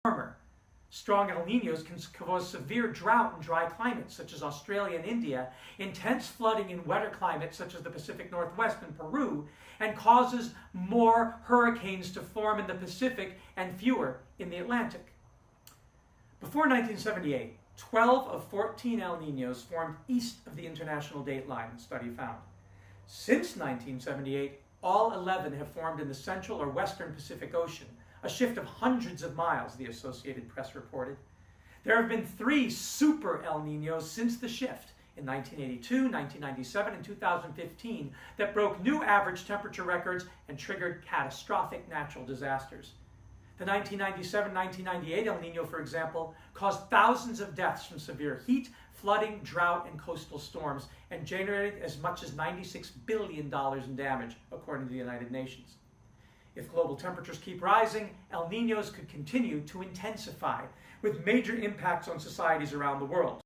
warmer. Strong El Niños can cause severe drought in dry climates, such as Australia and India, intense flooding in wetter climates, such as the Pacific Northwest and Peru, and causes more hurricanes to form in the Pacific and fewer in the Atlantic. Before 1978, 12 of 14 El Niños formed east of the international date line, the study found. Since 1978, all 11 have formed in the central or western Pacific Ocean, a shift of hundreds of miles, the Associated Press reported. There have been 3 super El Niños since the shift, in 1982, 1997, and 2015, that broke new average temperature records and triggered catastrophic natural disasters. The 1997-1998 El Niño, for example, caused thousands of deaths from severe heat, flooding, drought, and coastal storms, and generated as much as $96 billion in damage, according to the United Nations. If global temperatures keep rising, El Niños could continue to intensify, with major impacts on societies around the world.